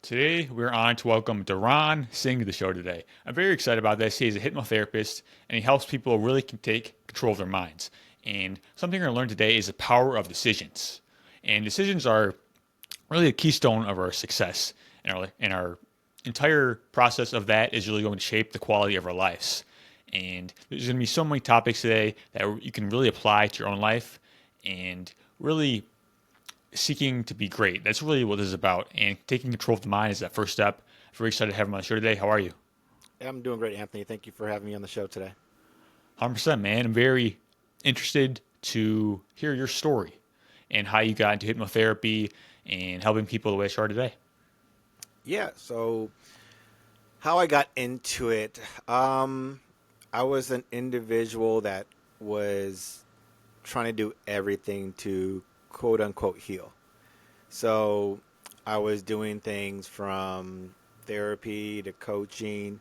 Today, we're on to welcome Deron Singh to the show today. I'm very excited about this. He's a hypnotherapist and he helps people really take control of their minds. And something we're going to learn today is the power of decisions. And decisions are really a keystone of our success. And our entire process of that is really going to shape the quality of our lives. And there's going to be so many topics today that you can really apply to your own life and really seeking to be great. That's really what this is about. And taking control of the mind is that first step. Very excited to have him on the show today. How are you? I'm doing great, Anthony. Thank you for having me on the show today. 100%, man. I'm very interested to hear your story and how you got into hypnotherapy and helping people the way I are today. Yeah, so how I got into it, I was an individual that was trying to do everything to quote unquote heal. So I was doing things from therapy to coaching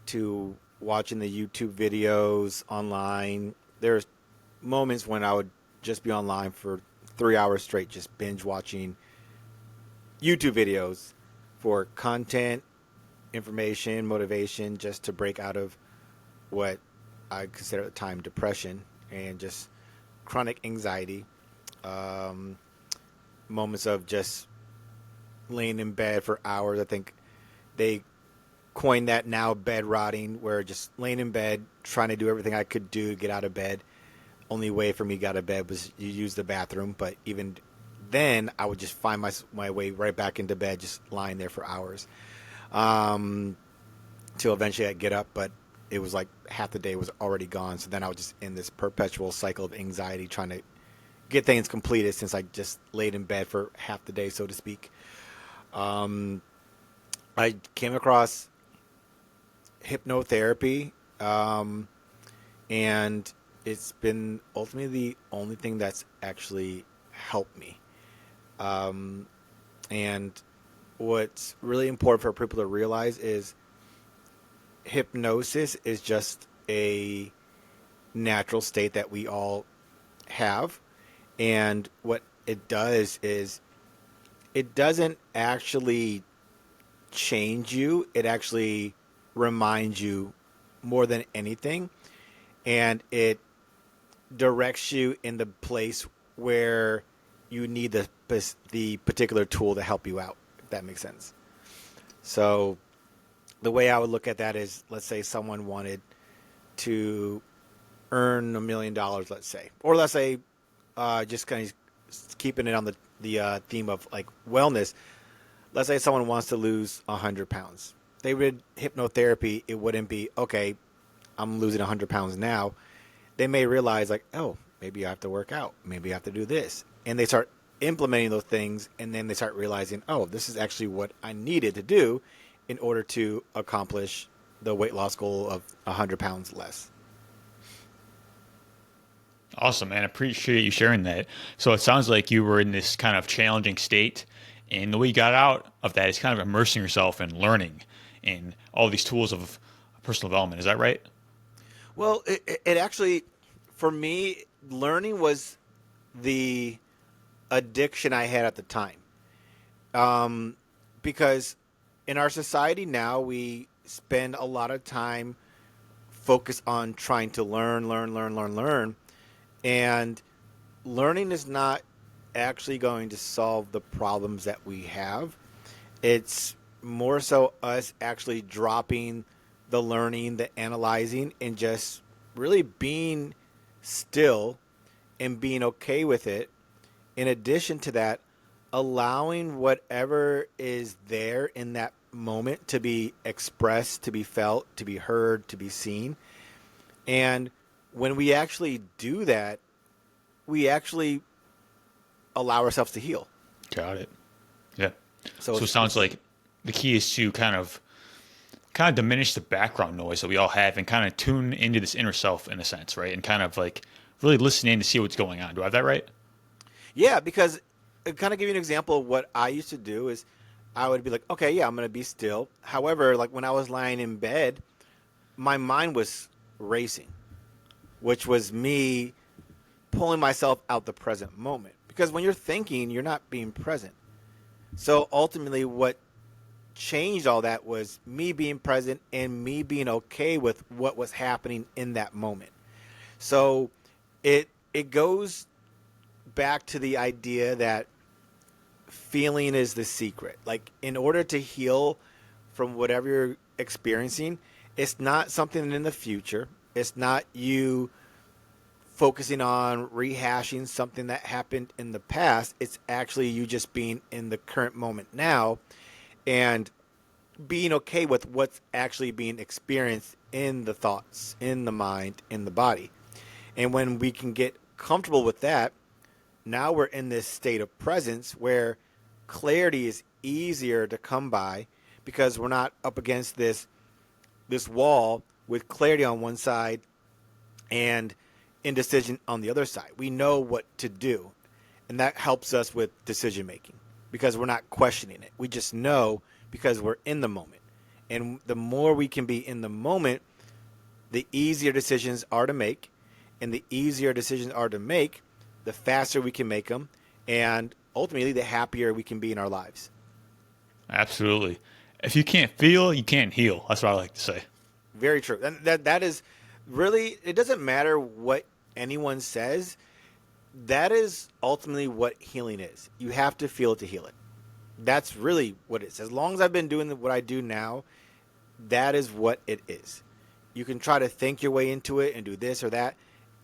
to watching the YouTube videos online. There's moments when I would just be online for 3 hours straight, just binge watching YouTube videos for content, information, motivation, just to break out of what I consider at the time depression and just chronic anxiety. Moments of just laying in bed for hours. I think they coined that now, bed rotting, where just laying in bed, trying to do everything I could do to get out of bed. Only way for me to get out of bed was you use the bathroom, but even then I would just find my way right back into bed, just lying there for hours. Till eventually I'd get up, but it was like half the day was already gone. So then I was just in this perpetual cycle of anxiety trying to get things completed since I just laid in bed for half the day, so to speak. I came across hypnotherapy, and it's been ultimately the only thing that's actually helped me. And what's really important for people to realize is hypnosis is just a natural state that we all have. And what it does is it doesn't actually change you. It actually reminds you more than anything. And it directs you in the place where you need the particular tool to help you out, if that makes sense. So the way I would look at that is, let's say someone wanted to earn $1 million, let's say, or let's say just kind of keeping it on the theme of like wellness. Let's say someone wants to lose 100 pounds. They read hypnotherapy. It wouldn't be, okay, I'm losing 100 pounds now. They may realize like, oh, maybe I have to work out. Maybe I have to do this. And they start implementing those things. And then they start realizing, oh, this is actually what I needed to do in order to accomplish the weight loss goal of 100 pounds less. Awesome, man. I appreciate you sharing that. So it sounds like you were in this kind of challenging state. And the way you got out of that is kind of immersing yourself in learning and all these tools of personal development. Is that right? Well, it actually, for me, learning was the addiction I had at the time. Because in our society now, we spend a lot of time focused on trying to learn. And learning is not actually going to solve the problems that we have. It's more so us actually dropping the learning, the analyzing, and just really being still and being okay with it. In addition to that, allowing whatever is there in that moment to be expressed, to be felt, to be heard, to be seen. And when we actually do that, we actually allow ourselves to heal. Got it. Yeah. So So it sounds like the key is to kind of diminish the background noise that we all have and kind of tune into this inner self in a sense, right? And kind of like really listen in to see what's going on. Do I have that right? yeah, because kind of give you an example of what I used to do is I would be like, okay, yeah, I'm going to be still. However, like when I was lying in bed, my mind was racing, which was me pulling myself out the present moment. Because when you're thinking, you're not being present. So ultimately, what changed all that was me being present and me being okay with what was happening in that moment. So it goes back to the idea that feeling is the secret. Like, in order to heal from whatever you're experiencing, it's not something in the future. It's not you focusing on rehashing something that happened in the past. It's actually you just being in the current moment now and being okay with what's actually being experienced in the thoughts, in the mind, in the body. And when we can get comfortable with that, now we're in this state of presence where clarity is easier to come by because we're not up against this wall with clarity on one side and indecision on the other side. We know what to do, and that helps us with decision making because we're not questioning it. We just know because we're in the moment. And the more we can be in the moment, the easier decisions are to make, and the easier decisions are to make, the faster we can make them, and ultimately the happier we can be in our lives. Absolutely. If you can't feel, you can't heal. That's what I like to say. Very true. And that is really, it doesn't matter what anyone says. That is ultimately what healing is. You have to feel it to heal it. That's really what it is. As long as I've been doing what I do now, that is what it is. You can try to think your way into it and do this or that.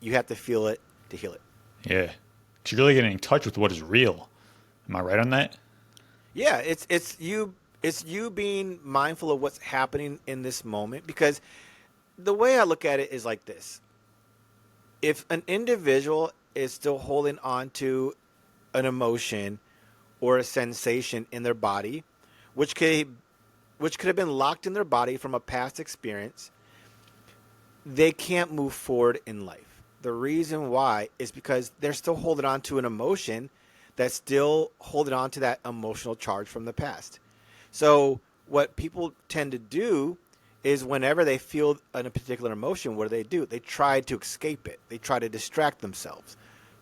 You have to feel it to heal it. Yeah. 'Cause you're really getting in touch with what is real. Am I right on that? Yeah, it's you being mindful of what's happening in this moment, because the way I look at it is like this. If an individual is still holding on to an emotion or a sensation in their body, which could have been locked in their body from a past experience, they can't move forward in life. The reason why is because they're still holding on to an emotion that's still holding on to that emotional charge from the past. So what people tend to do is whenever they feel a particular emotion, what do? They try to escape it. They try to distract themselves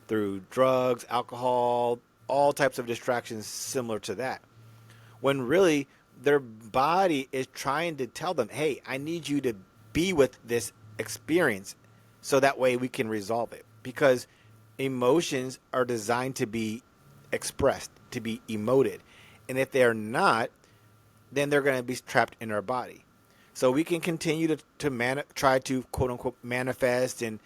through drugs, alcohol, all types of distractions similar to that. When really their body is trying to tell them, hey, I need you to be with this experience so that way we can resolve it. Because emotions are designed to be expressed, to be emoted. And if they're not, then they're going to be trapped in our body. So we can continue to try to, quote unquote, manifest and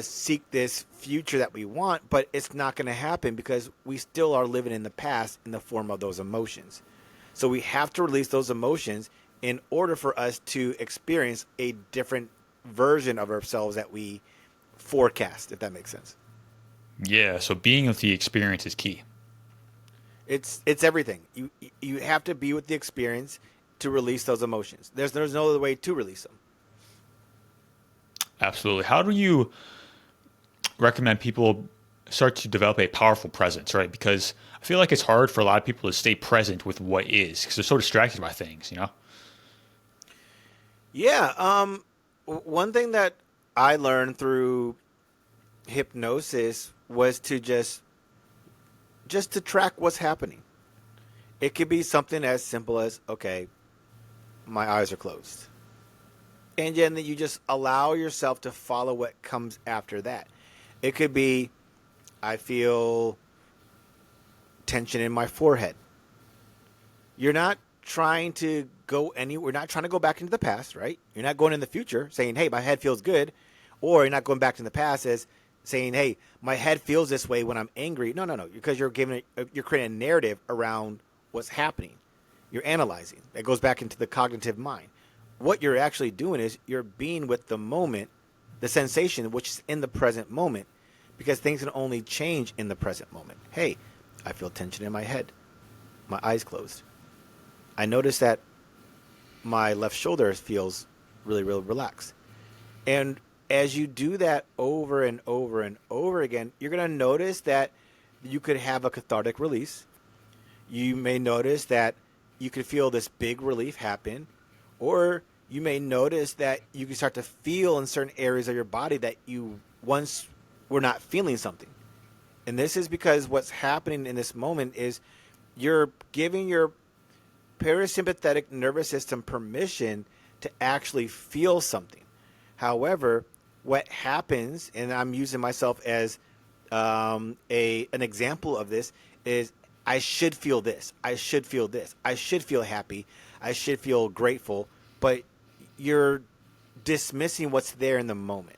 seek this future that we want, but it's not going to happen because we still are living in the past in the form of those emotions. So we have to release those emotions in order for us to experience a different version of ourselves that we forecast, if that makes sense. Yeah. So being with the experience is key. It's everything. You have to be with the experience to release those emotions. There's no other way to release them. Absolutely. How do you recommend people start to develop a powerful presence, right? Because I feel like it's hard for a lot of people to stay present with what is because they're so distracted by things, you know? Yeah. One thing that I learned through hypnosis was to just to track what's happening. It could be something as simple as, okay, my eyes are closed. And then you just allow yourself to follow what comes after that. It could be, I feel tension in my forehead. You're not trying to go anywhere. We're not trying to go back into the past, right? You're not going in the future saying, hey, my head feels good. Or you're not going back to the past as saying, hey, my head feels this way when I'm angry. No. Because you're creating a narrative around what's happening. You're analyzing. That goes back into the cognitive mind. What you're actually doing is you're being with the moment, the sensation, which is in the present moment, because things can only change in the present moment. Hey, I feel tension in my head. My eyes closed. I notice that my left shoulder feels really, really relaxed. And as you do that over and over and over again, you're going to notice that you could have a cathartic release. You may notice that you could feel this big relief happen, or you may notice that you can start to feel in certain areas of your body that you once were not feeling something. And this is because what's happening in this moment is you're giving your parasympathetic nervous system permission to actually feel something. However, what happens, and I'm using myself as an example of this, is I should feel this. I should feel this. I should feel happy. I should feel grateful. But you're dismissing what's there in the moment.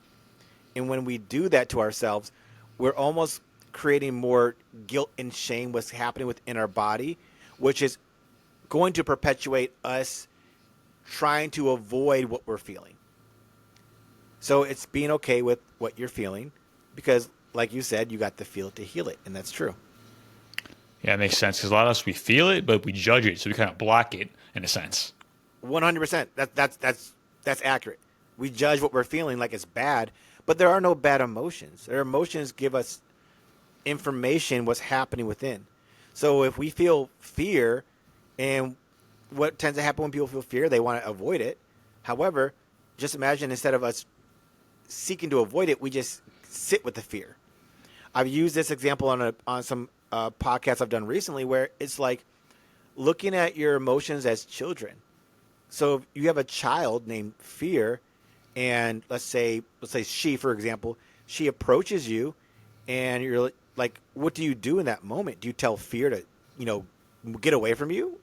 And when we do that to ourselves, we're almost creating more guilt and shame what's happening within our body, which is going to perpetuate us trying to avoid what we're feeling. So it's being okay with what you're feeling because, like you said, you got to feel it to heal it. And that's true. Yeah, it makes sense because a lot of us, we feel it, but we judge it. So we kind of block it in a sense. 100%. That's accurate. We judge what we're feeling like it's bad, but there are no bad emotions. Their emotions give us information what's happening within. So if we feel fear, and what tends to happen when people feel fear, they want to avoid it. However, just imagine instead of us seeking to avoid it, we just sit with the fear. I've used this example on some podcasts I've done recently where it's like looking at your emotions as children. So if you have a child named Fear, and let's say she, for example, she approaches you, and you're like, what do you do in that moment? Do you tell Fear to, get away from you?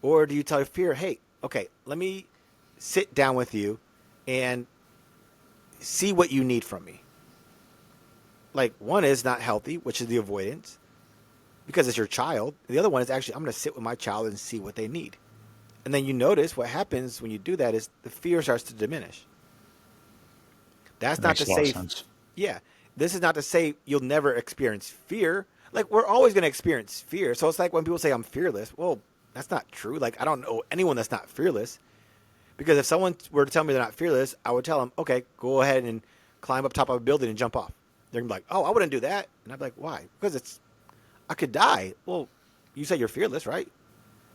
Or do you tell Fear, hey, okay, let me sit down with you and see what you need from me? Like, one is not healthy, which is the avoidance, because it's your child. The other one is actually, I'm going to sit with my child and see what they need. And then you notice what happens when you do that is the fear starts to diminish. That's not to say, yeah, this is not to say you'll never experience fear. Like, we're always going to experience fear. So it's like when people say I'm fearless. Well, that's not true. Like, I don't know anyone that's not fearless. Because if someone were to tell me they're not fearless, I would tell them, okay, go ahead and climb up top of a building and jump off. They're going to be like, oh, I wouldn't do that. And I'd be like, why? Because I could die. Well, you say you're fearless, right?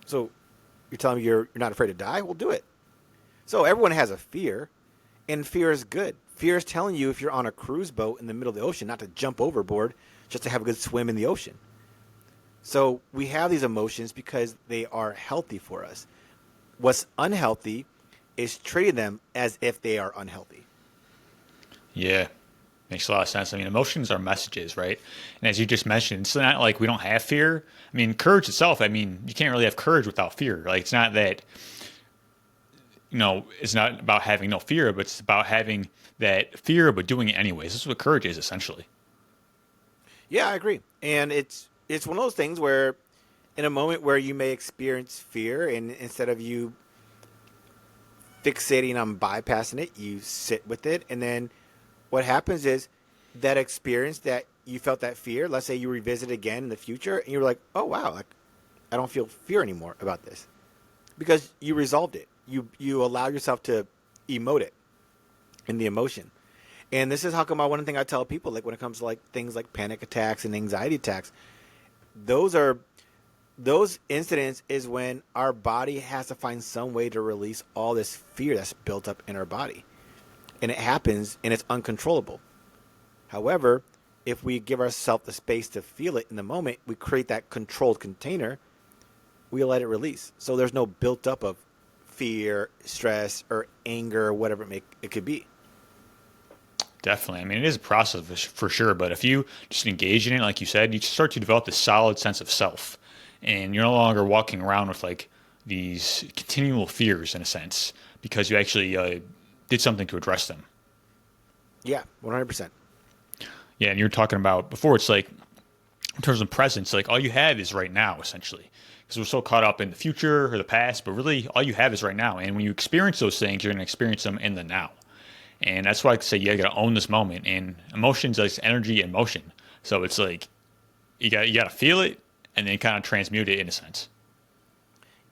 So you're telling me you're not afraid to die? Well, do it. So everyone has a fear, and fear is good. Fear is telling you if you're on a cruise boat in the middle of the ocean not to jump overboard, just to have a good swim in the ocean. So we have these emotions because they are healthy for us. What's unhealthy is treating them as if they are unhealthy. Yeah, makes a lot of sense. I mean, emotions are messages, right? And as you just mentioned, it's not like we don't have fear. I mean, courage itself, I mean, you can't really have courage without fear. Like, it's not that, it's not about having no fear, but it's about having that fear, but doing it anyways. This is what courage is, essentially. Yeah, I agree. And it's one of those things where in a moment where you may experience fear, and instead of you fixating on bypassing it, you sit with it. And then what happens is that experience that you felt that fear, let's say you revisit again in the future, and you're like, oh, wow, like, I don't feel fear anymore about this. Because you resolved it. You allow yourself to emote it in the emotion. And this is how come one thing I tell people, like when it comes to like things like panic attacks and anxiety attacks, those incidents is when our body has to find some way to release all this fear that's built up in our body. And it happens and it's uncontrollable. However, if we give ourselves the space to feel it in the moment, we create that controlled container, we let it release. So there's no built up of fear, stress, or anger, or whatever it could be. Definitely. I mean, it is a process for sure, but if you just engage in it, like you said, you start to develop this solid sense of self. And you're no longer walking around with like these continual fears in a sense because you actually did something to address them. Yeah, 100%. Yeah, and you're talking about before, it's like in terms of presence, like all you have is right now, essentially. Because we're so caught up in the future or the past, but really all you have is right now. And when you experience those things, you're going to experience them in the now. And that's why I say you got to own this moment. And emotions is energy and motion. So it's like you got to feel it and then kind of transmute it in a sense.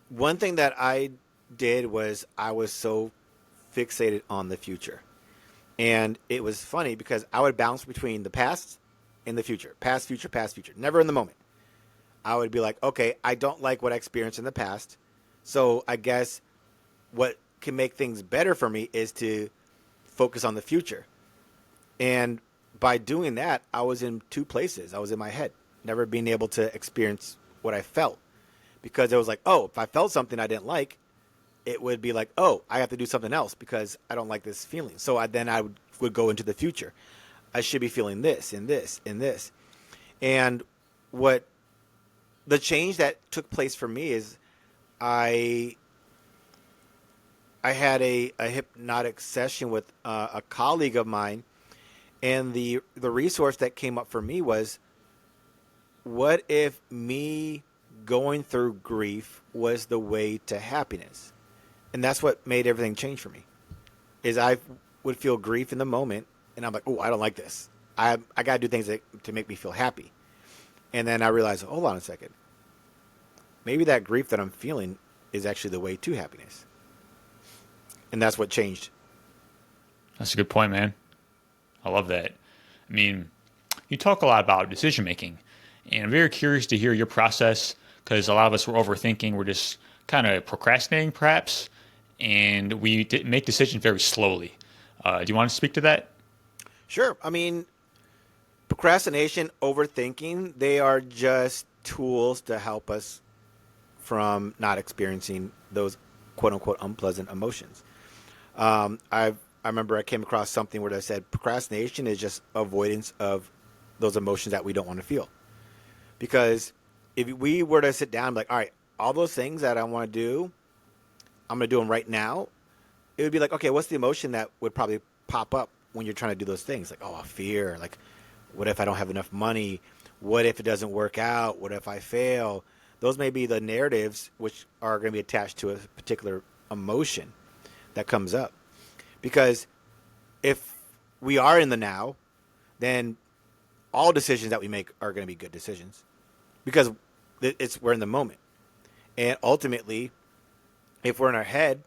One thing that I did was I was so fixated on the future. And it was funny because I would bounce between the past and the future. Past, future, past, future. Never in the moment. I would be like, okay, I don't like what I experienced in the past. So I guess what can make things better for me is to focus on the future. And by doing that, I was in two places. I was in my head, never being able to experience what I felt because it was like, oh, if I felt something I didn't like, it would be like, oh, I have to do something else because I don't like this feeling. So I would go into the future. I should be feeling this and this and this. And what the change that took place for me is I I had a hypnotic session with a colleague of mine, and the resource that came up for me was, what if me going through grief was the way to happiness? And that's what made everything change for me. Is I would feel grief in the moment, and I'm like, oh, I don't like this. I got to do things to make me feel happy. And then I realized, hold on a second. Maybe that grief that I'm feeling is actually the way to happiness. And that's what changed. That's a good point, man. I love that. I mean, you talk a lot about decision making, and I'm very curious to hear your process because a lot of us were overthinking. We're just kind of procrastinating, perhaps, and we make decisions very slowly. Do you want to speak to that? Sure. I mean, procrastination, overthinking, they are just tools to help us from not experiencing those quote unquote unpleasant emotions. I remember I came across something where they said procrastination is just avoidance of those emotions that we don't want to feel. Because if we were to sit down and be like, all right, all those things that I want to do, I'm going to do them right now. It would be like, okay, what's the emotion that would probably pop up when you're trying to do those things? Like, oh, fear. Like, what if I don't have enough money? What if it doesn't work out? What if I fail? Those may be the narratives which are going to be attached to a particular emotion that comes up. Because if we are in the now, then all decisions that we make are going to be good decisions because we're in the moment. And ultimately, if we're in our head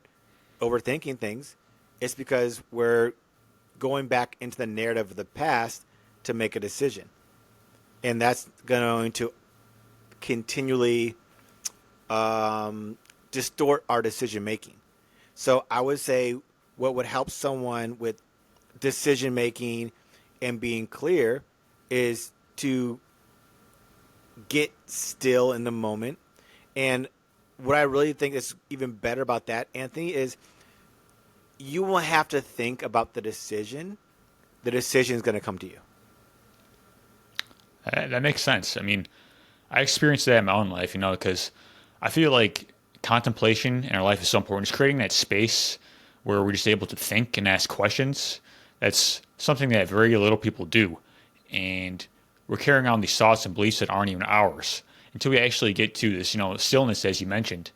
overthinking things, it's because we're going back into the narrative of the past to make a decision. And that's going to continually distort our decision making. So I would say what would help someone with decision making and being clear is to get still in the moment. And what I really think is even better about that, Anthony, is you won't have to think about the decision. The decision is going to come to you. That makes sense. I mean, I experienced that in my own life, because I feel like contemplation in our life is so important. It's creating that space where we're just able to think and ask questions. That's something that very little people do. And we're carrying on these thoughts and beliefs that aren't even ours until we actually get to this, stillness, as you mentioned.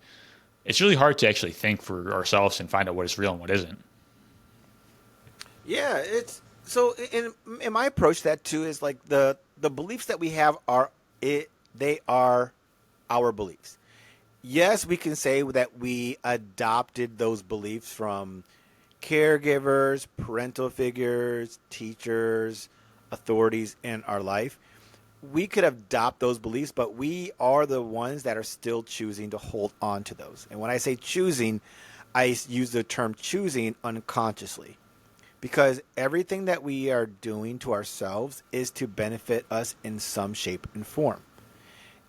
It's really hard to actually think for ourselves and find out what is real and what isn't. Yeah, it's so. In my approach, to that too is like the beliefs that we have they are our beliefs. Yes, we can say that we adopted those beliefs from caregivers, parental figures, teachers, authorities in our life. We could adopt those beliefs, but we are the ones that are still choosing to hold on to those. And when I say choosing, I use the term choosing unconsciously because everything that we are doing to ourselves is to benefit us in some shape and form.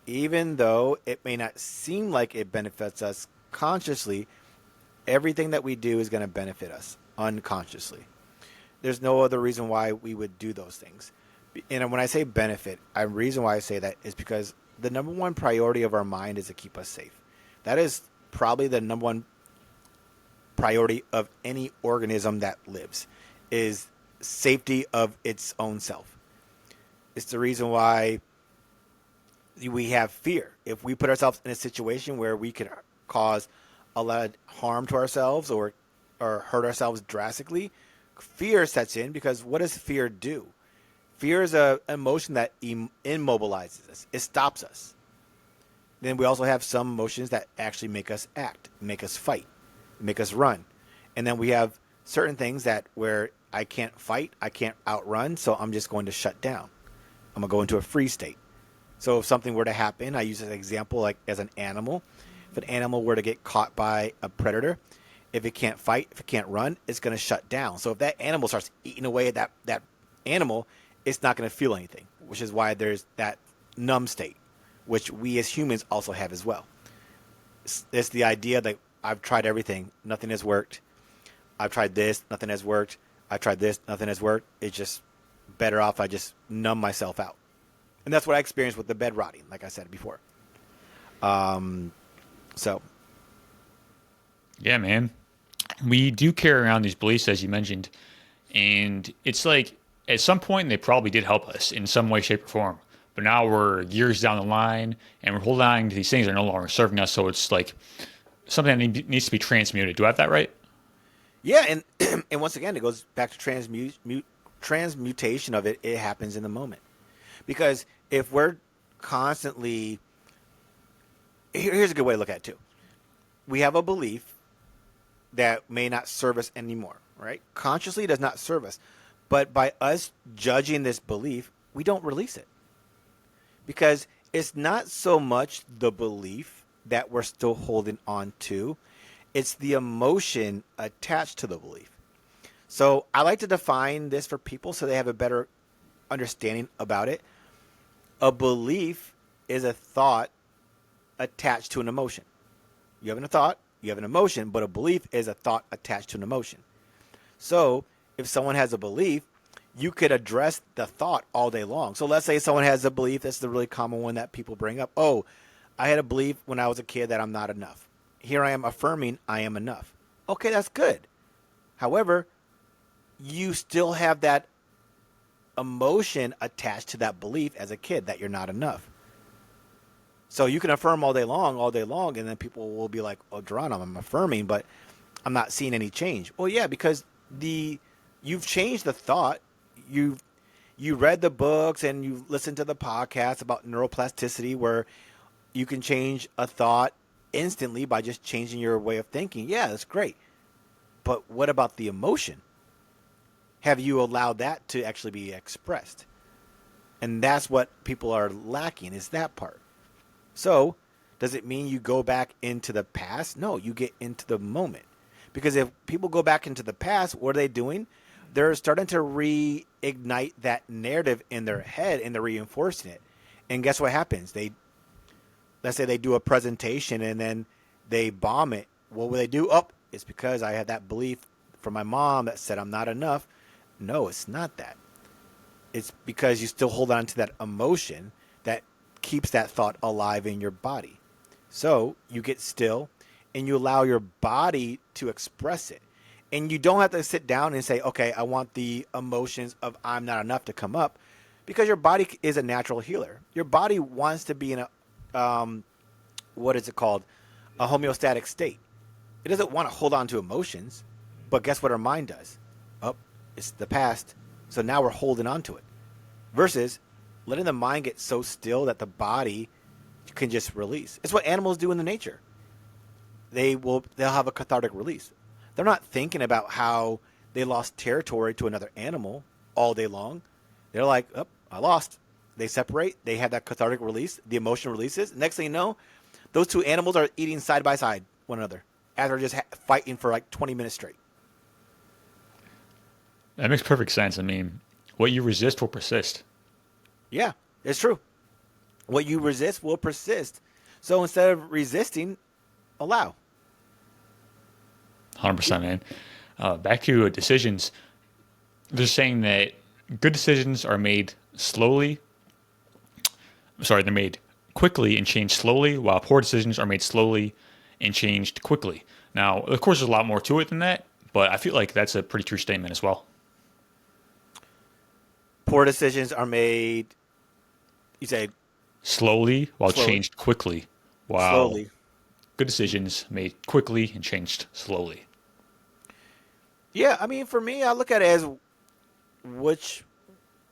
Even though it may not seem like it benefits us consciously, everything that we do is going to benefit us unconsciously. There's no other reason why we would do those things. And when I say benefit, the reason why I say that is because the number one priority of our mind is to keep us safe. That is probably the number one priority of any organism that lives, is safety of its own self. It's the reason why we have fear. If we put ourselves in a situation where we could cause a lot of harm to ourselves or hurt ourselves drastically, fear sets in because what does fear do? Fear is an emotion that immobilizes us. It stops us. Then we also have some emotions that actually make us act, make us fight, make us run. And then we have certain things that where I can't fight, I can't outrun, so I'm just going to shut down. I'm going to go into a freeze state. So if something were to happen, I use an example like as an animal. If an animal were to get caught by a predator, if it can't fight, if it can't run, it's going to shut down. So if that animal starts eating away at that animal, it's not going to feel anything, which is why there's that numb state, which we as humans also have as well. It's the idea that I've tried everything, nothing has worked. I've tried this, nothing has worked. I've tried this, nothing has worked. It's just better off I just numb myself out. And that's what I experienced with the bed rotting, like I said before. So, Yeah, man. We do carry around these beliefs, as you mentioned, and it's like at some point they probably did help us in some way, shape, or form. But now we're years down the line, and we're holding on to these things that are no longer serving us. So it's like something that needs to be transmuted. Do I have that right? yeah, and and once again, it goes back to transmutation of it. It happens in the moment. Because if we're constantly, here's a good way to look at it too. We have a belief that may not serve us anymore, right? Consciously does not serve us. But by us judging this belief, we don't release it. Because it's not so much the belief that we're still holding on to, it's the emotion attached to the belief. So I like to define this for people so they have a better understanding about it. A belief is a thought attached to an emotion. You have a thought, you have an emotion, but a belief is a thought attached to an emotion. So if someone has a belief, you could address the thought all day long. So let's say someone has a belief, that's the really common one that people bring up. Oh, I had a belief when I was a kid that I'm not enough. Here I am affirming I am enough. Okay, that's good. However, you still have that emotion attached to that belief as a kid that you're not enough. So you can affirm all day long, and then people will be like, "Oh, Deron, I'm affirming, but I'm not seeing any change." Well, yeah, because you've changed the thought. You read the books and you listened to the podcast about neuroplasticity, where you can change a thought instantly by just changing your way of thinking. Yeah, that's great. But what about the emotion? Have you allowed that to actually be expressed? And that's what people are lacking, is that part. So, does it mean you go back into the past? No, you get into the moment. Because if people go back into the past, what are they doing? They're starting to reignite that narrative in their head, and they're reinforcing it. And guess what happens? Let's say they do a presentation and then they bomb it. What will they do? Oh, it's because I had that belief from my mom that said I'm not enough. No, it's not that. It's because you still hold on to that emotion that keeps that thought alive in your body. So you get still and you allow your body to express it. And you don't have to sit down and say, okay, I want the emotions of I'm not enough to come up, because your body is a natural healer. Your body wants to be in what is it called? A homeostatic state. It doesn't want to hold on to emotions, but guess what our mind does? Oh, it's the past. So now we're holding on to it. Versus letting the mind get so still that the body can just release. It's what animals do in the nature. They'll have a cathartic release. They're not thinking about how they lost territory to another animal all day long. They're like, oh, I lost. They separate. They have that cathartic release. The emotion releases. Next thing you know, those two animals are eating side by side one another as they're just fighting for like 20 minutes straight. That makes perfect sense. I mean, what you resist will persist. Yeah, it's true. What you resist will persist. So instead of resisting, allow. 100%, man. Back to decisions. They're saying that good decisions are made slowly. Sorry, they're made quickly and changed slowly, while poor decisions are made slowly and changed quickly. Now, of course, there's a lot more to it than that, but I feel like that's a pretty true statement as well. Poor decisions are made, you say, Slowly, while slowly. changed quickly. Wow. Slowly. Good decisions made quickly and changed slowly. Yeah, I mean, for me, I look at it as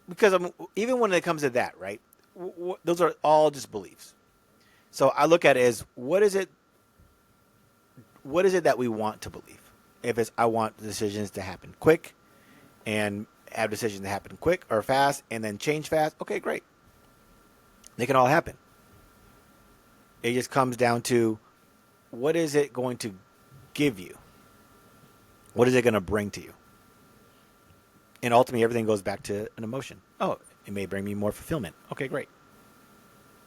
because even when it comes to that, right? Those are all just beliefs. So I look at it as what is it that we want to believe? If it's I want decisions to happen quick and have decisions to happen quick or fast and then change fast, okay, great. They can all happen. It just comes down to what is it going to give you? What is it going to bring to you? And ultimately, everything goes back to an emotion. Oh, it may bring me more fulfillment. Okay, great.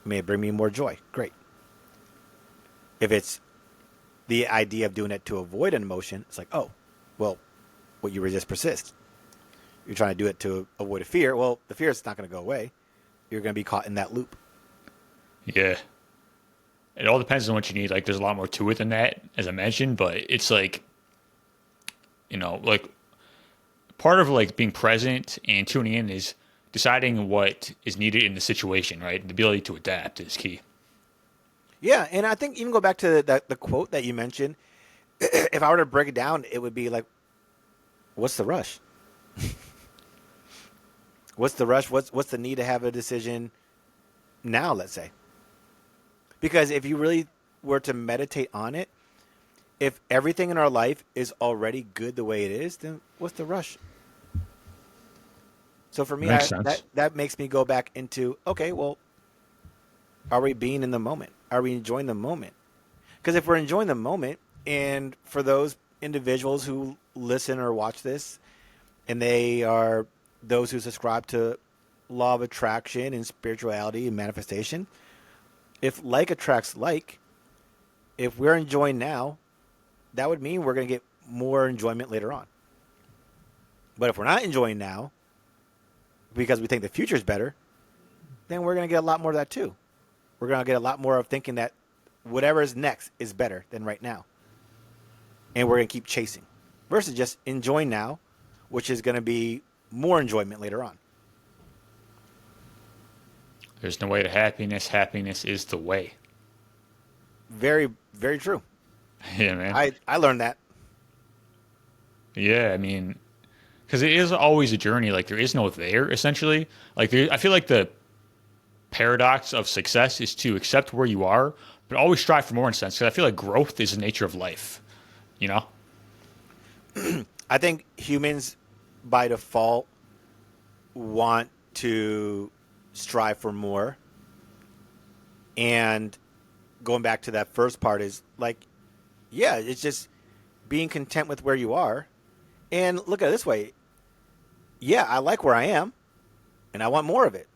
It may bring me more joy. Great. If it's the idea of doing it to avoid an emotion, it's like, oh, well, what you resist persists. You're trying to do it to avoid a fear. Well, the fear is not going to go away. You're going to be caught in that loop. Yeah. It all depends on what you need. Like, there's a lot more to it than that, as I mentioned, but it's like, like part of like being present and tuning in is deciding what is needed in the situation, right? The ability to adapt is key. Yeah, and I think even go back to the quote that you mentioned. If I were to break it down, it would be like, what's the rush? What's the rush? What's the need to have a decision now, let's say? Because if you really were to meditate on it, if everything in our life is already good the way it is, then what's the rush? So for me, Makes sense. that makes me go back into, okay, well, are we being in the moment? Are we enjoying the moment? Because if we're enjoying the moment, and for those individuals who listen or watch this, and they are those who subscribe to law of attraction and spirituality and manifestation, if like attracts like, if we're enjoying now, that would mean we're going to get more enjoyment later on. But if we're not enjoying now because we think the future is better, then we're going to get a lot more of that too. We're going to get a lot more of thinking that whatever is next is better than right now. And we're going to keep chasing versus just enjoying now, which is going to be more enjoyment later on. There's no way to happiness. Happiness is the way. Very, very true. Yeah, man. I learned that. Yeah, I mean, because it is always a journey. Like, there is no there, essentially. Like, I feel like the paradox of success is to accept where you are, but always strive for more in a sense. Because I feel like growth is the nature of life, you know? I think humans by default want to strive for more. And going back to that first part is like, yeah, it's just being content with where you are. And look at it this way. Yeah, I like where I am and I want more of it.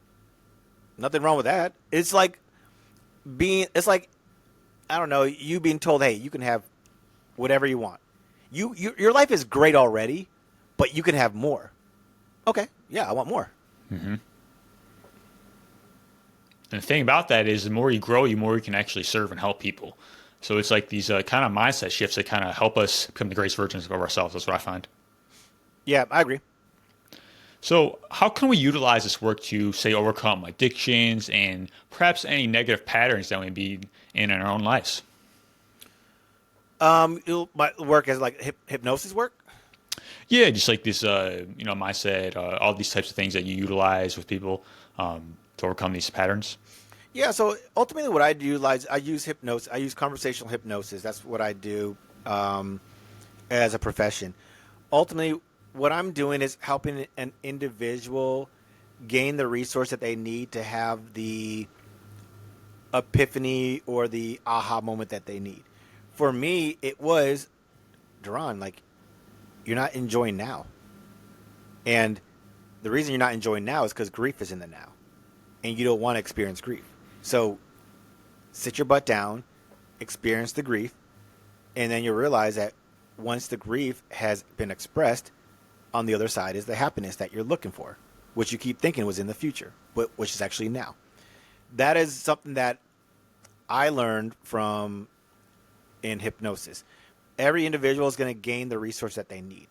Nothing wrong with that. It's like I don't know, you being told, hey, you can have whatever you want. Your life is great already, but you can have more. Okay, yeah, I want more. Mm-hmm. And the thing about that is the more you grow, the more you can actually serve and help people. So it's like these kind of mindset shifts that kind of help us become the greatest versions of ourselves. That's what I find. Yeah, I agree. So how can we utilize this work to, say, overcome addictions and perhaps any negative patterns that we be in our own lives? My work as like hypnosis work. Yeah, just like this, mindset, all these types of things that you utilize with people to overcome these patterns. Yeah, so ultimately what I do is I use hypnosis. I use conversational hypnosis. That's what I do as a profession. Ultimately, what I'm doing is helping an individual gain the resource that they need to have the epiphany or the aha moment that they need. For me, it was, Deron, like, you're not enjoying now. And the reason you're not enjoying now is because grief is in the now. And you don't want to experience grief. So sit your butt down, experience the grief, and then you'll realize that once the grief has been expressed, on the other side is the happiness that you're looking for, which you keep thinking was in the future, but which is actually now. That is something that I learned from in hypnosis. Every individual is going to gain the resource that they need.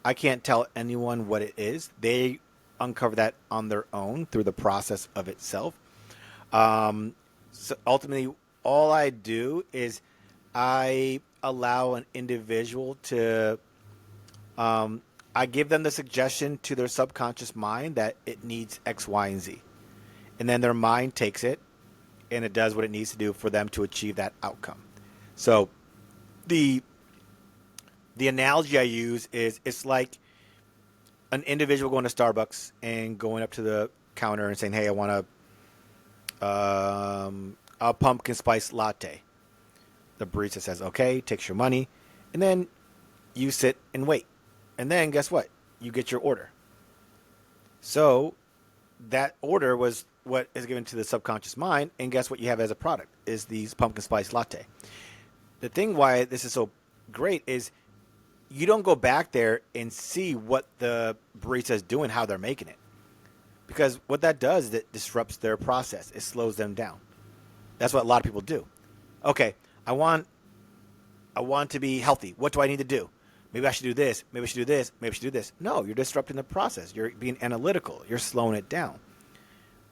I can't tell anyone what it is. They uncover that on their own through the process of itself. So ultimately, all I do is I allow an individual to, I give them the suggestion to their subconscious mind that it needs X, Y, and Z. And then their mind takes it and it does what it needs to do for them to achieve that outcome. So the analogy I use is it's like an individual going to Starbucks and going up to the counter and saying, hey, I want a pumpkin spice latte. The barista says, okay, takes your money. And then you sit and wait. And then guess what? You get your order. So that order was what is given to the subconscious mind. And guess what you have as a product is these pumpkin spice latte. the thing why this is so great is you don't go back there and see what the barista is doing, how they're making it. Because what that does is it disrupts their process. It slows them down. That's what a lot of people do. Okay, I want to be healthy. What do I need to do? Maybe I should do this. Maybe I should do this. Maybe I should do this. No, you're disrupting the process. You're being analytical. You're slowing it down.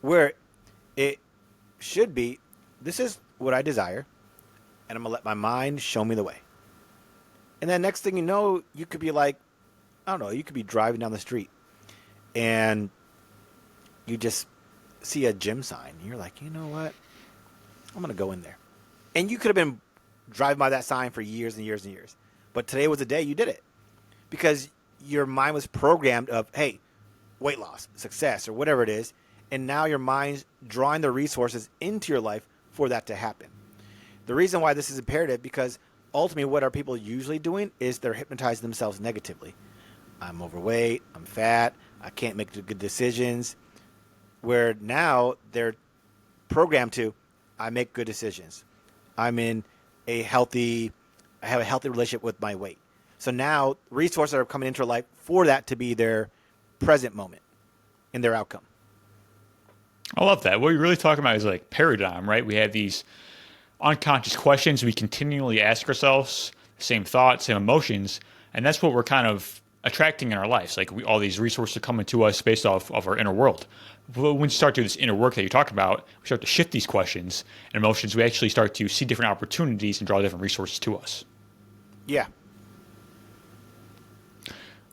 Where it should be, this is what I desire, and I'm going to let my mind show me the way. And then next thing you know, you could be like, I don't know, you could be driving down the street and you just see a gym sign. And you're like, you know what? I'm going to go in there. And you could have been driving by that sign for years and years and years. But today was the day you did it. Because your mind was programmed of, hey, weight loss, success, or whatever it is. And now your mind's drawing the resources into your life for that to happen. The reason why this is imperative, because ultimately what are people usually doing is they're hypnotizing themselves negatively. I'm overweight, I'm fat, I can't make good decisions. Where now they're programmed to, I make good decisions. I have a healthy relationship with my weight. So now resources are coming into their life for that to be their present moment in their outcome. I love that. What you're really talking about is like paradigm, right? We have these unconscious questions we continually ask ourselves, same thoughts, same emotions, and that's what we're kind of attracting in our lives. Like all these resources are coming to us based off of our inner world. But when you start doing this inner work that you're talking about, we start to shift these questions and emotions. We actually start to see different opportunities and draw different resources to us. Yeah.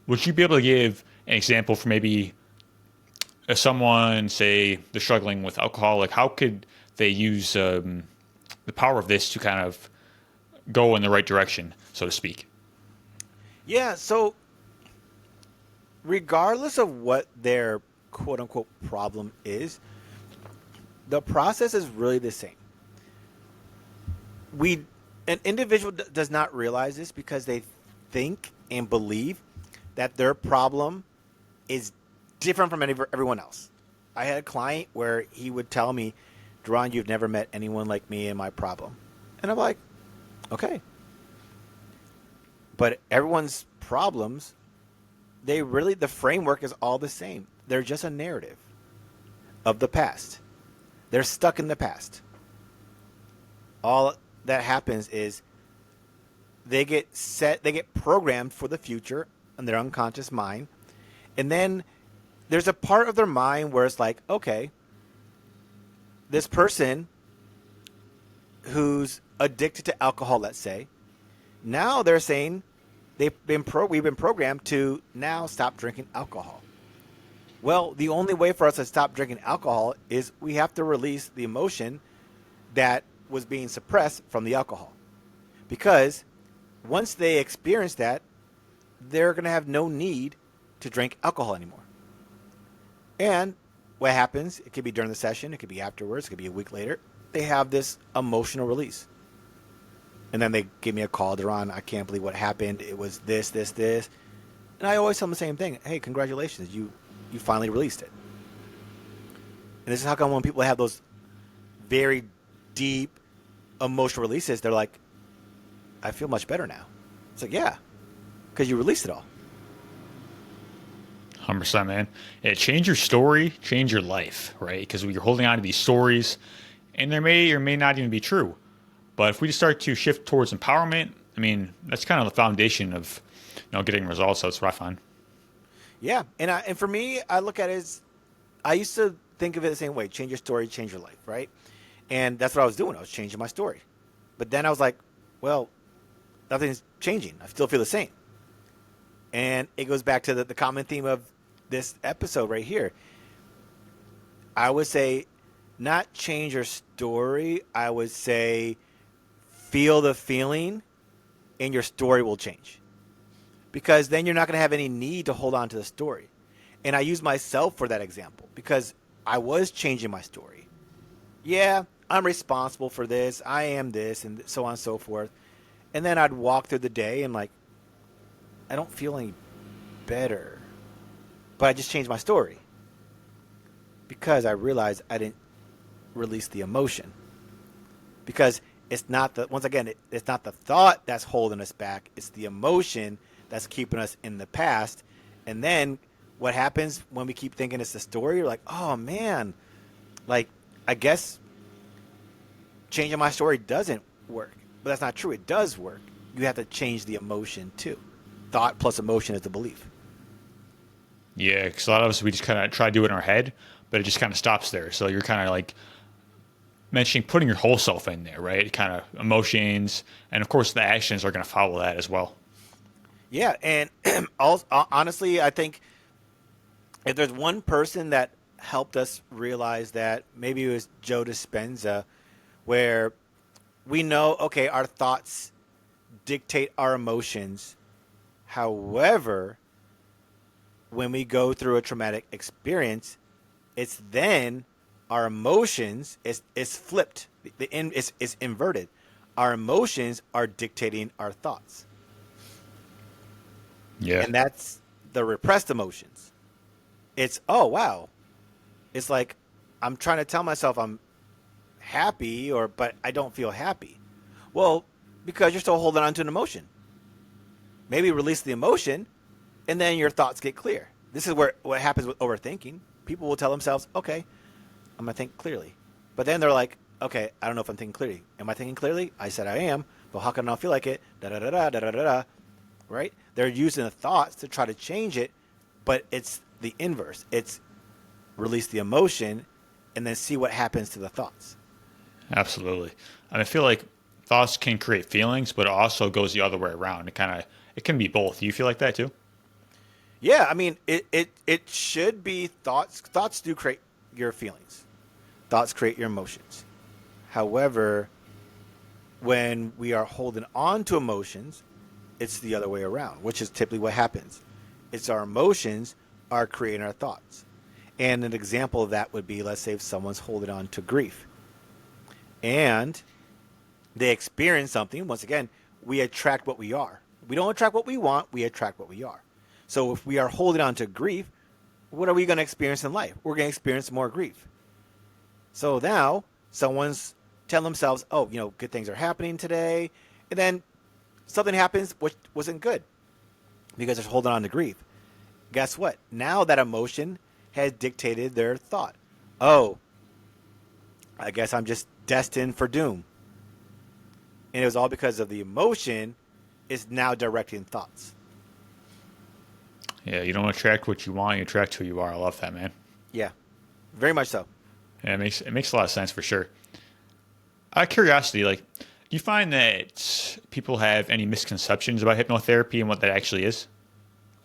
Would you be able to give an example for maybe someone, say, they're struggling with alcohol? Like, how could they use the power of this to kind of go in the right direction, so to speak? Yeah, so regardless of what their quote unquote problem is, the process is really the same. An individual does not realize this because they think and believe that their problem is different from everyone else. I had a client where he would tell me, Deron, you've never met anyone like me and my problem. And I'm like, okay. But everyone's problems, the framework is all the same. They're just a narrative of the past. They're stuck in the past. All that happens is they get programmed for the future in their unconscious mind. And then there's a part of their mind where it's like, okay, this person who's addicted to alcohol, let's say, now they're saying we've been programmed to now stop drinking alcohol. Well, the only way for us to stop drinking alcohol is we have to release the emotion that was being suppressed from the alcohol. Because once they experience that, they're going to have no need to drink alcohol anymore. And what happens, it could be during the session, it could be afterwards, it could be a week later, they have this emotional release. And then they give me a call, Deron, I can't believe what happened. It was this, this, this. And I always tell them the same thing. Hey, congratulations, you finally released it. And this is how come when people have those very deep emotional releases, they're like, I feel much better now. It's like, yeah, because you released it all. 100%, man. Yeah, change your story, change your life, right? Because you're holding on to these stories, and they may or may not even be true. But if we just start to shift towards empowerment, I mean, that's kind of the foundation of, getting results. That's what I find. Yeah, and for me, I look at it as, I used to think of it the same way: change your story, change your life, right? And that's what I was doing. I was changing my story. But then I was like, well, nothing's changing. I still feel the same. And it goes back to the common theme of this episode right here. I would say not change your story. I would say feel the feeling and your story will change. Because then you're not going to have any need to hold on to the story. And I use myself for that example because I was changing my story. Yeah, I'm responsible for this. I am this, and so on and so forth. And then I'd walk through the day and like, I don't feel any better. But I just changed my story. Because I realized I didn't release the emotion. Because It's not the once again, it's not the thought that's holding us back. It's the emotion that's keeping us in the past. And then what happens when we keep thinking it's the story? You're like, oh man, like I guess changing my story doesn't work. But that's not true. It does work. You have to change the emotion too. Thought plus emotion is the belief. Yeah, because a lot of us we just kind of try to do it in our head, but it just kind of stops there. So you're kind of like mentioning putting your whole self in there, right? Kind of emotions, and of course the actions are going to follow that as well. Yeah, and also, honestly, I think if there's one person that helped us realize that, maybe it was Joe Dispenza, where we know, okay, our thoughts dictate our emotions. However, when we go through a traumatic experience, it's then our emotions is flipped. Is inverted. Our emotions are dictating our thoughts, Yeah, and that's the repressed emotions. It's oh wow, it's like I'm trying to tell myself I'm happy, or but I don't feel happy. Well, because you're still holding on to an emotion. Maybe release the emotion, and then your thoughts get clear. This is where what happens with overthinking. People will tell themselves, "Okay, I'm gonna think clearly," but then they're like, "Okay, I don't know if I'm thinking clearly. Am I thinking clearly? I said I am, but how can I not feel like it?" Da da da da da da da da. Right? They're using the thoughts to try to change it, but it's the inverse. It's release the emotion, and then see what happens to the thoughts. absolutely. And I feel like thoughts can create feelings, but it also goes the other way around. It can be both. Do you feel like that too? Yeah, I mean, it should be thoughts. Thoughts do create your feelings. Thoughts create your emotions. However, when we are holding on to emotions, it's the other way around, which is typically what happens. It's our emotions are creating our thoughts. And an example of that would be, let's say, if someone's holding on to grief and they experience something. Once again, we attract what we are. We don't attract what we want, we attract what we are. So if we are holding on to grief, what are we going to experience in life? We're going to experience more grief. So now someone's telling themselves, oh, good things are happening today. And then something happens which wasn't good because they're holding on to grief. Guess what? Now that emotion has dictated their thought. Oh, I guess I'm just destined for doom. And it was all because of the emotion is now directing thoughts. Yeah, you don't attract what you want; you attract who you are. I love that, man. Yeah, very much so. Yeah, it makes a lot of sense for sure. Out of curiosity, like, do you find that people have any misconceptions about hypnotherapy and what that actually is?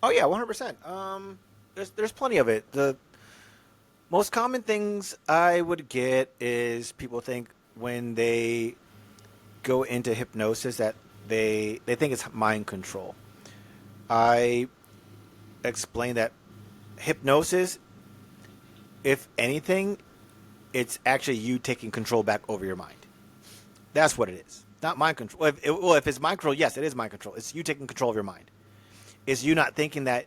Oh yeah, 100%. There's plenty of it. The most common things I would get is people think when they go into hypnosis that they think it's mind control. I explain that hypnosis, if anything, it's actually you taking control back over your mind. That's what it is. Not mind control. If it's mind control, yes, it is mind control. It's you taking control of your mind. It's you not thinking that,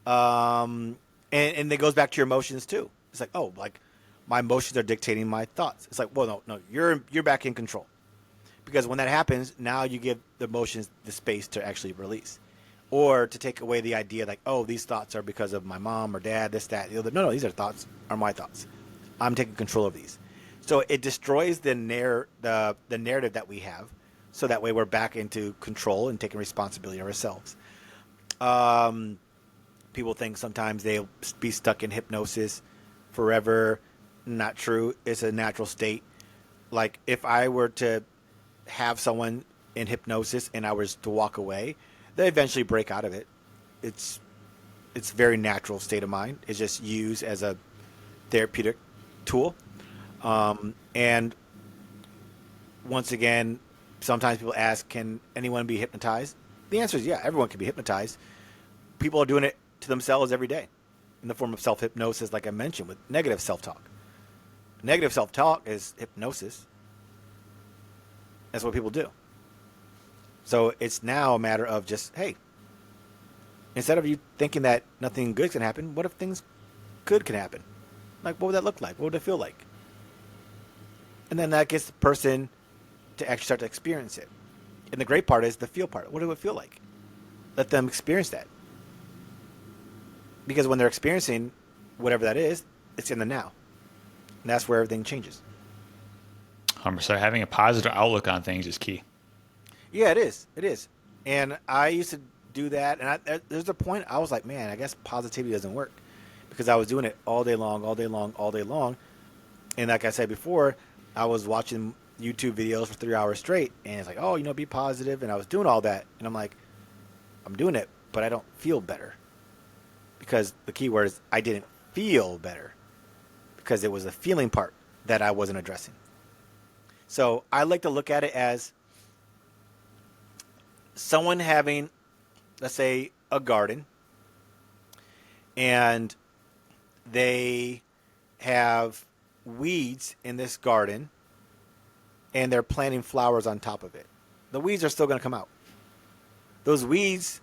and it goes back to your emotions too. It's like, oh, like my emotions are dictating my thoughts. It's like, well, no, you're back in control, because when that happens, now you give the emotions the space to actually release, or to take away the idea like, oh, these thoughts are because of my mom or dad, this, that, the other. No, these are my thoughts. I'm taking control of these. So it destroys the narrative that we have. So that way we're back into control and taking responsibility ourselves. People think sometimes they'll be stuck in hypnosis forever. Not true. It's a natural state. Like if I were to have someone in hypnosis and I was to walk away, they eventually break out of it. It's a very natural state of mind. It's just used as a therapeutic tool. And once again, sometimes people ask, can anyone be hypnotized? The answer is yeah, everyone can be hypnotized. People are doing it to themselves every day in the form of self-hypnosis, like I mentioned, with negative self-talk. Negative self-talk is hypnosis. That's what people do. So it's now a matter of just, hey, instead of you thinking that nothing good can happen, what if things good can happen? Like, what would that look like? What would it feel like? And then that gets the person to actually start to experience it. And the great part is the feel part. What do it feel like? Let them experience that. Because when they're experiencing whatever that is, it's in the now. And that's where everything changes. So having a positive outlook on things is key. Yeah, it is. It is. And I used to do that. And there's a point I was like, man, I guess positivity doesn't work. Because I was doing it all day long, all day long, all day long. And like I said before, I was watching YouTube videos for 3 hours straight. And it's like, oh, be positive. And I was doing all that. And I'm like, I'm doing it, but I don't feel better. Because the key word is I didn't feel better. Because it was the feeling part that I wasn't addressing. So I like to look at it as someone having, let's say, a garden. And they have weeds in this garden. And they're planting flowers on top of it. The weeds are still going to come out. Those weeds,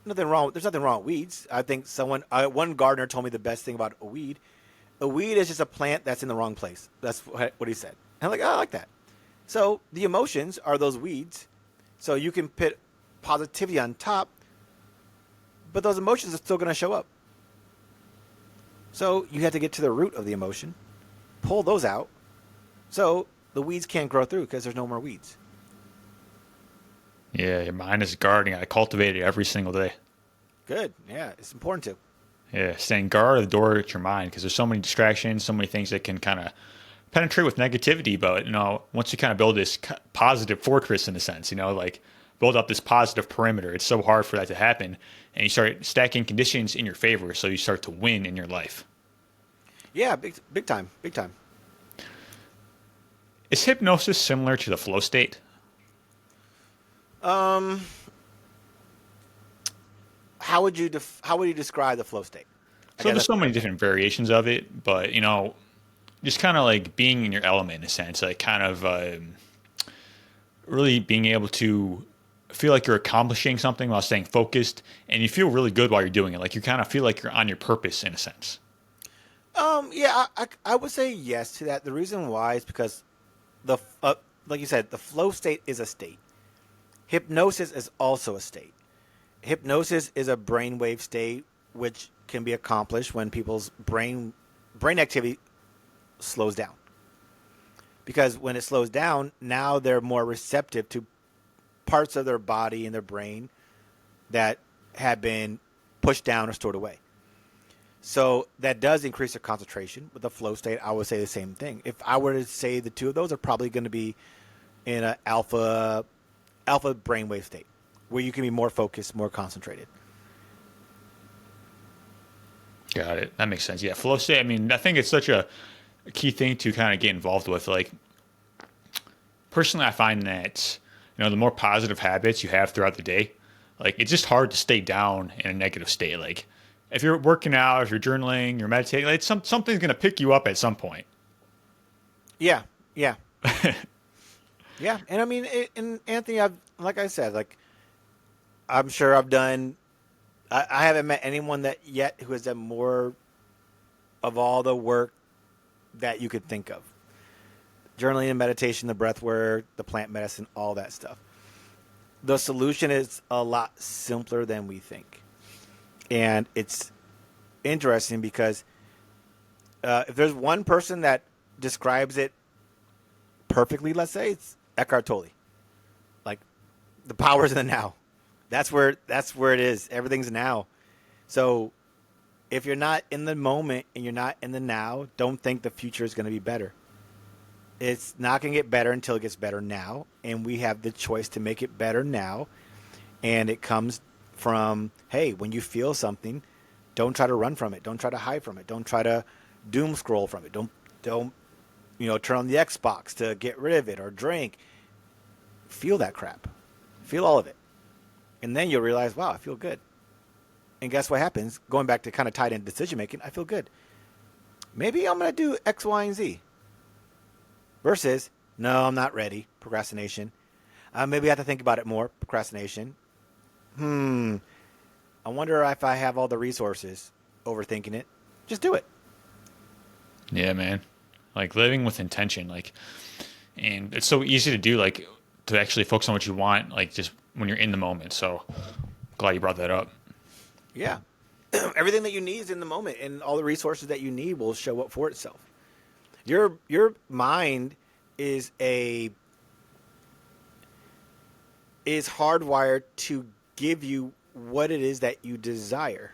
nothing wrong. There's nothing wrong with weeds. I think one gardener told me the best thing about a weed. A weed is just a plant that's in the wrong place. That's what he said. And I'm like, oh, I like that. So the emotions are those weeds. So you can put positivity on top, but those emotions are still going to show up. So you have to get to the root of the emotion, pull those out, so the weeds can't grow through because there's no more weeds. Yeah, mine is gardening. I cultivate it every single day. Good. Yeah, it's important to. Yeah, staying guard the door at your mind because there's so many distractions, so many things that can kind of penetrate with negativity. But once you kind of build this positive fortress in a sense, like build up this positive perimeter, it's so hard for that to happen, and you start stacking conditions in your favor, so you start to win in your life. Yeah, big time, big time. Is hypnosis similar to the flow state? How would you describe the flow state? So there's so many different variations of it, but just kind of like being in your element in a sense, like kind of really being able to feel like you're accomplishing something while staying focused, and you feel really good while you're doing it. Like you kind of feel like you're on your purpose in a sense. Yeah, I would say yes to that. The reason why is because like you said, the flow state is a state. Hypnosis is also a state. Hypnosis is a brainwave state which can be accomplished when people's brain activity slows down. Because when it slows down, now they're more receptive to parts of their body and their brain that have been pushed down or stored away. So that does increase their concentration. With the flow state, I would say the same thing. If I were to say the two of those are probably going to be in an alpha brainwave state, where you can be more focused, more concentrated. Got it. That makes sense. Yeah, flow state. I mean, I think it's such a key thing to kind of get involved with. Like, personally, I find that the more positive habits you have throughout the day, like it's just hard to stay down in a negative state. Like, if you're working out, if you're journaling, you're meditating, like something's going to pick you up at some point. Yeah, yeah, yeah. And I mean, and Anthony, like I said, I'm sure I've done. I haven't met anyone that yet who has done more of all the work that you could think of. Journaling and meditation, the breath work, the plant medicine, all that stuff. The solution is a lot simpler than we think. And it's interesting because if there's one person that describes it perfectly, let's say, it's Eckhart Tolle. Like, the power's in the now. That's where it is. Everything's now. So if you're not in the moment and you're not in the now, don't think the future is going to be better. It's not going to get better until it gets better now. And we have the choice to make it better now. And it comes from, hey, when you feel something, don't try to run from it. Don't try to hide from it. Don't try to doom scroll from it. Don't turn on the Xbox to get rid of it or drink. Feel that crap. Feel all of it. And then you'll realize, wow, I feel good. And guess what happens? Going back to kind of tied in decision making, I feel good. Maybe I'm going to do X, Y, and Z. Versus, no, I'm not ready. Procrastination. Maybe I have to think about it more. Procrastination. I wonder if I have all the resources. Overthinking it. Just do it. Yeah, man. Like living with intention. Like And it's so easy to do, like to actually focus on what you want, like just when you're in the moment. So glad you brought that up. Yeah. Everything that you need is in the moment, and all the resources that you need will show up for itself. Your mind is a is hardwired to give you what it is that you desire.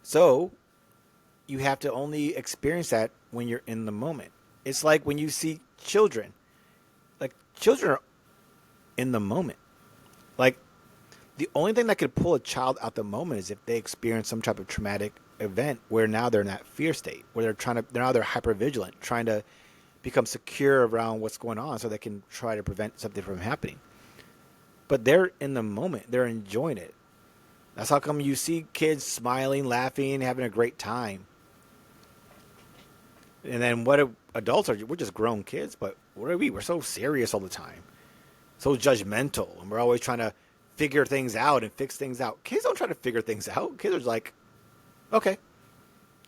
So you have to only experience that when you're in the moment. It's like when you see children. Like children are in the moment. Like the only thing that could pull a child out the moment is if they experience some type of traumatic event where now they're in that fear state, where they're hyper vigilant, trying to become secure around what's going on so they can try to prevent something from happening. But they're in the moment. They're enjoying it. That's how come you see kids smiling, laughing, having a great time. And then what adults are, we're just grown kids, but what are we? We're so serious all the time, so judgmental, and we're always trying to figure things out and fix things out. Kids don't try to figure things out. Kids are like, okay.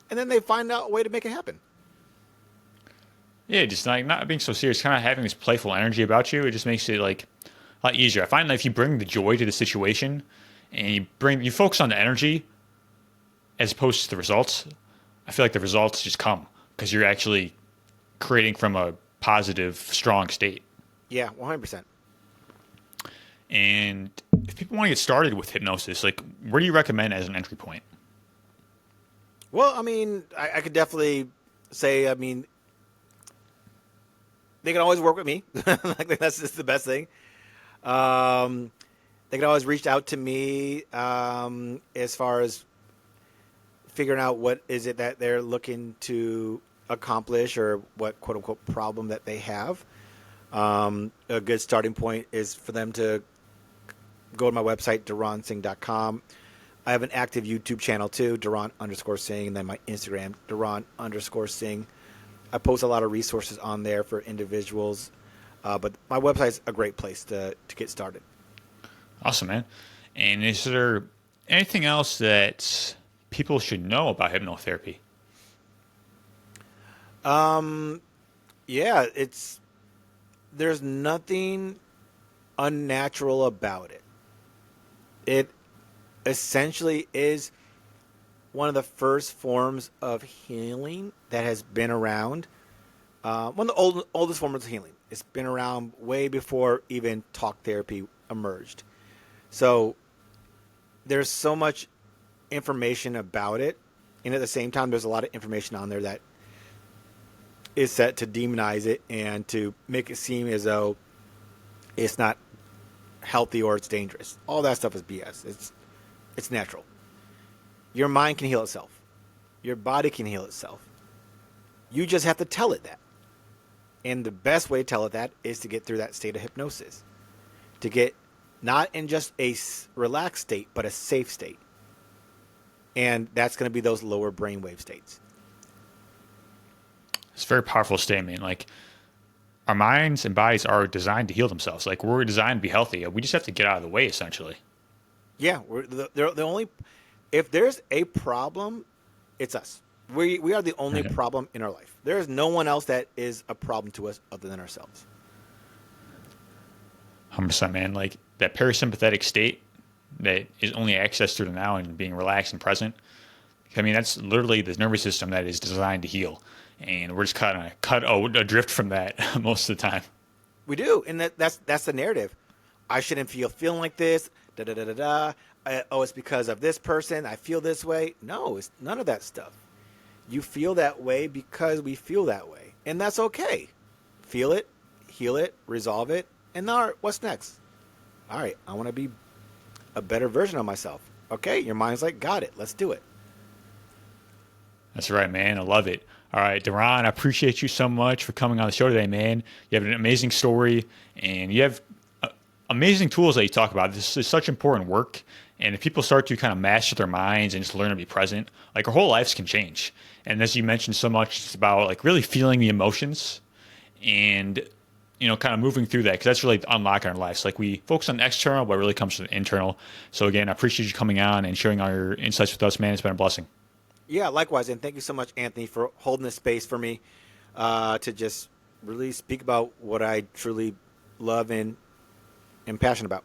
And then they find out a way to make it happen. Yeah, just like not being so serious, kind of having this playful energy about you. It just makes it like a lot easier. I find that if you bring the joy to the situation and you focus on the energy as opposed to the results, I feel like the results just come because you're actually creating from a positive, strong state. Yeah, 100%. And if people want to get started with hypnosis, like where do you recommend as an entry point? Well, I mean, I could definitely say, I mean, they can always work with me. Like that's just the best thing. They can always reach out to me as far as figuring out what is it that they're looking to accomplish or what quote unquote problem that they have. A good starting point is for them to go to my website, deronsingh.com. I have an active YouTube channel too, Deron_Singh, and then my Instagram, Deron_Singh. I post a lot of resources on there for individuals, but my website is a great place to get started. Awesome, man. And is there anything else that people should know about hypnotherapy? Yeah, there's nothing unnatural about it. It essentially is one of the first forms of healing that has been around. One of the oldest forms of healing. It's been around way before even talk therapy emerged. So there's so much information about it, and at the same time, there's a lot of information on there that is set to demonize it and to make it seem as though it's not healthy or it's dangerous. All that stuff is BS. It's natural. Your mind can heal itself. Your body can heal itself. You just have to tell it that. And the best way to tell it that is to get through that state of hypnosis. To get not in just a relaxed state, but a safe state. And that's going to be those lower brainwave states. It's a very powerful statement. Like our minds and bodies are designed to heal themselves. Like we're designed to be healthy. We just have to get out of the way, essentially. Yeah, they're the only. If there's a problem, it's us. We are the only problem in our life. There is no one else that is a problem to us other than ourselves. 100%, man. Like that parasympathetic state that is only accessed through the now and being relaxed and present. I mean, that's literally the nervous system that is designed to heal. And we're just kind of cut adrift from that most of the time. We do, and that's the narrative. I shouldn't feel feeling like this. Da da da da da. Oh, it's because of this person. I feel this way. No, it's none of that stuff. You feel that way because we feel that way, and that's okay. Feel it, heal it, resolve it, and now what's next? All right, I want to be a better version of myself. Okay, your mind's like, got it. Let's do it. That's right, man. I love it. All right, Deron, I appreciate you so much for coming on the show today, man. You have an amazing story, and you have amazing tools that you talk about. This is such important work, and if people start to kind of master their minds and just learn to be present, like our whole lives can change. And as you mentioned so much, it's about like really feeling the emotions and kind of moving through that because that's really unlocking our lives. Like we focus on the external, but it really comes from the internal. So again, I appreciate you coming on and sharing all your insights with us, man. It's been a blessing. Yeah, likewise, and thank you so much, Anthony, for holding this space for me to just really speak about what I truly love and am passionate about.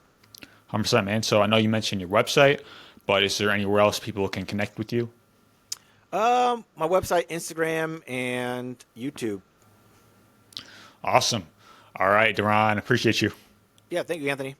100%, man. So I know you mentioned your website, but is there anywhere else people can connect with you? My website, Instagram, and YouTube. Awesome. All right, Deron, appreciate you. Yeah, thank you, Anthony.